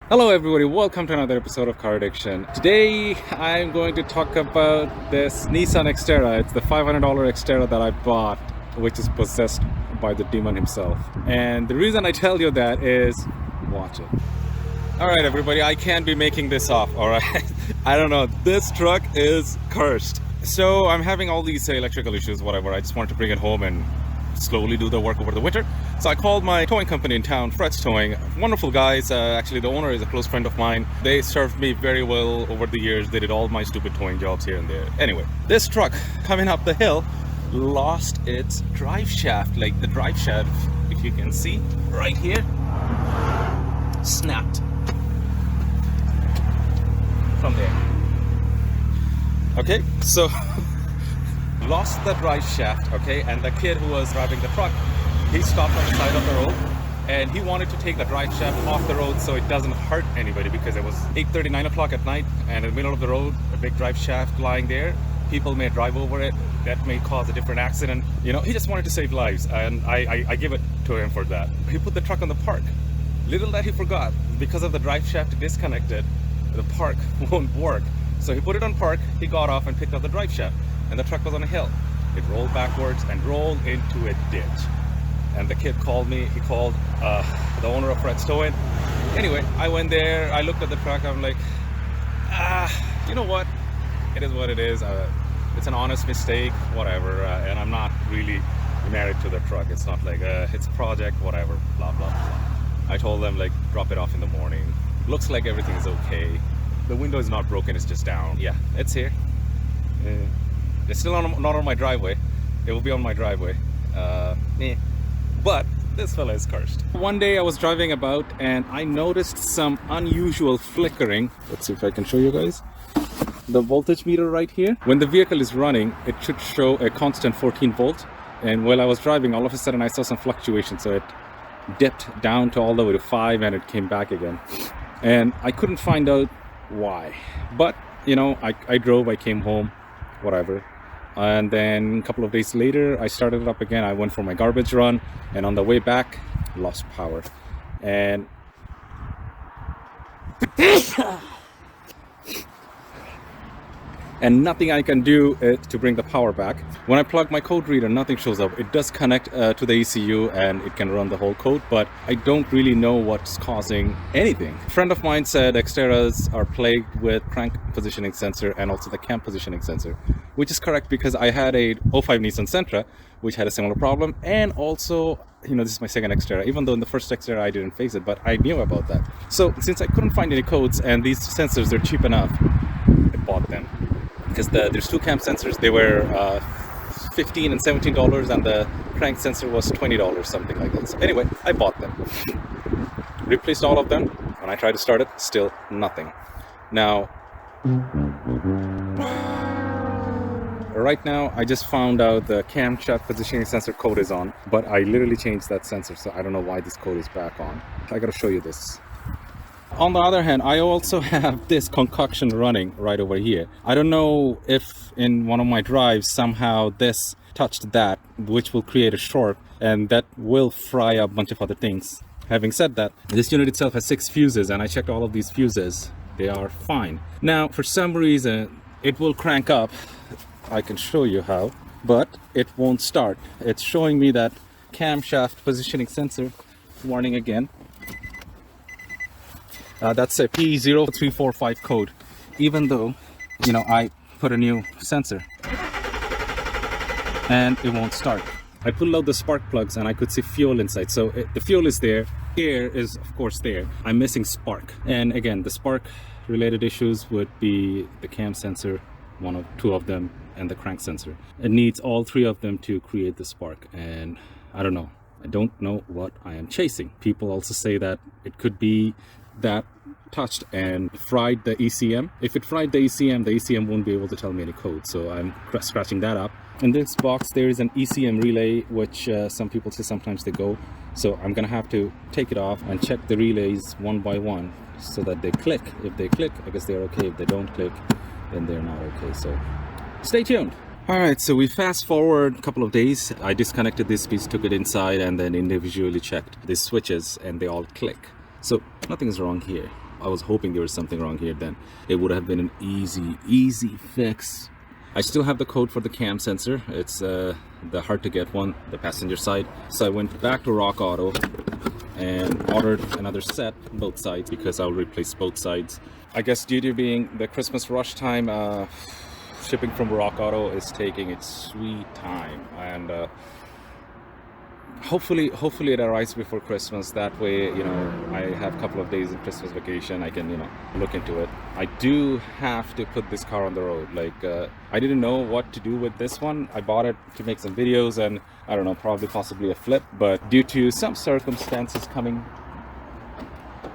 Hello everybody, welcome to another episode of Car Addiction. Today I'm going to talk about this Nissan Xterra. It's the $500 Xterra that I bought, which is possessed by the demon himself. And the reason I tell you that is, watch it. Alright everybody, I can't be making this off, alright? I don't know, this truck is cursed. So I'm having all these electrical issues, whatever. I just wanted to bring it home and slowly do the work over the winter. So I called my towing company in town, Fred's Towing. Wonderful guys. Actually, the owner is a close friend of mine. They served me very well over the years. They did all my stupid towing jobs here and there. Anyway, this truck coming up the hill lost its drive shaft. Like the drive shaft, if you can see right here, snapped from there. Okay, so lost the drive shaft, okay, and the kid who was driving the truck, he stopped on the side of the road and he wanted to take the drive shaft off the road so it doesn't hurt anybody, because it was 8:30, 9 o'clock at night, and in the middle of the road, a big drive shaft lying there. People may drive over it, that may cause a different accident. You know, he just wanted to save lives, and I give it to him for that. He put the truck on the park. Little that he forgot, because of the drive shaft disconnected, the park won't work. So he put it on park, he got off and picked up the drive shaft, and the truck was on a hill. It rolled backwards and rolled into a ditch. And the kid called me, he called the owner of Fred's Towing. Anyway, I went there, I looked at the truck, I'm like, you know what? It is what it is. It's an honest mistake, whatever, and I'm not really married to the truck. It's not like, it's a project, whatever, blah, blah, blah. I told them, like, drop it off in the morning. Looks like everything is okay. The window is not broken, it's just down. Yeah, it's here. It's still not on my driveway. It will be on my driveway. But this fella is cursed. One day I was driving about and I noticed some unusual flickering. Let's see if I can show you guys. The voltage meter right here. When the vehicle is running, it should show a constant 14 volt. And while I was driving, all of a sudden I saw some fluctuation. So it dipped down to all the way to 5 and it came back again. And I couldn't find out why. But, you know, I drove, I came home, whatever. And then a couple of days later I started it up again. I went for my garbage run, and on the way back lost power, and nothing I can do to bring the power back. When I plug my code reader, nothing shows up. It does connect to the ECU and it can run the whole code, but I don't really know what's causing anything. A friend of mine said Xterras are plagued with crank positioning sensor and also the cam positioning sensor, which is correct, because I had a 05 Nissan Xterra which had a similar problem, and also, you know, this is my second Xterra, even though in the first Xterra I didn't face it, but I knew about that. So since I couldn't find any codes and these sensors, they're cheap enough, I bought them. Because there's two cam sensors. They were $15 and $17, and the crank sensor was $20, something like that. So anyway, I bought them, replaced all of them. When I tried to start it, still nothing. Now, right now I just found out the camshaft positioning sensor code is on, but I literally changed that sensor, so I don't know why this code is back on. I gotta show you this. On the other hand, I also have this concoction running right over here. I don't know if in one of my drives somehow this touched that, which will create a short, and that will fry up a bunch of other things. Having said that, this unit itself has 6 fuses, and I checked all of these fuses. They are fine. Now, for some reason, it will crank up. I can show you how, but it won't start. It's showing me that camshaft positioning sensor warning again. That's a P0345 code, even though, you know, I put a new sensor and it won't start. I pulled out the spark plugs and I could see fuel inside. So the fuel is there, air is of course there. I'm missing spark. And again, the spark related issues would be the cam sensor, two of them, and the crank sensor. It needs all 3 of them to create the spark, and I don't know. I don't know what I am chasing. People also say that it could be that touched and fried the ECM. If it fried the ECM won't be able to tell me any code, so I'm scratching that up. In this box there is an ECM relay, which some people say sometimes they go, so I'm gonna have to take it off and check the relays one by one so that they click. If they click, I guess they're okay. If they don't click, then they're not okay. So stay tuned. Alright, so we fast forward a couple of days. I disconnected this piece, took it inside, and then individually checked the switches, and they all click. So nothing's wrong here. I was hoping there was something wrong here, then it would have been an easy fix. I still have the code for the cam sensor. It's the hard to get one, the passenger side. So I went back to Rock Auto and ordered another set, both sides, because I'll replace both sides. I guess due to being the Christmas rush time, shipping from Rock Auto is taking its sweet time, and hopefully it arrives before Christmas. That way, you know, I have a couple of days in Christmas vacation. I can, you know, look into it. I do have to put this car on the road. Like, I didn't know what to do with this one. I bought it to make some videos and I don't know, possibly a flip, but due to some circumstances coming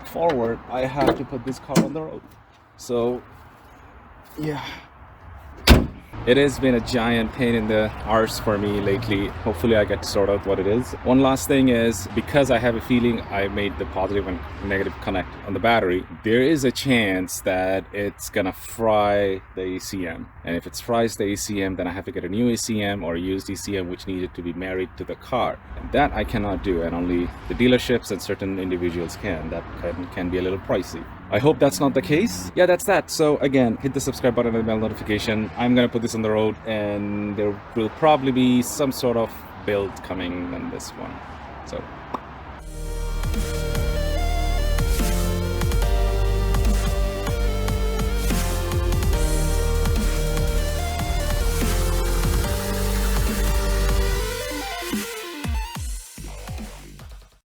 forward, I have to put this car on the road. So yeah, it has been a giant pain in the arse for me lately. Hopefully I get to sort out what it is. One last thing is, because I have a feeling I made the positive and negative connect on the battery, there is a chance that it's gonna fry the ACM. And if it fries the ACM, then I have to get a new ACM or a used ACM, which needed to be married to the car. And that I cannot do, and only the dealerships and certain individuals can. That can be a little pricey. I hope that's not the case. Yeah, that's that. So again, hit the subscribe button and the bell notification. I'm gonna put this on the road, and there will probably be some sort of build coming on this one. So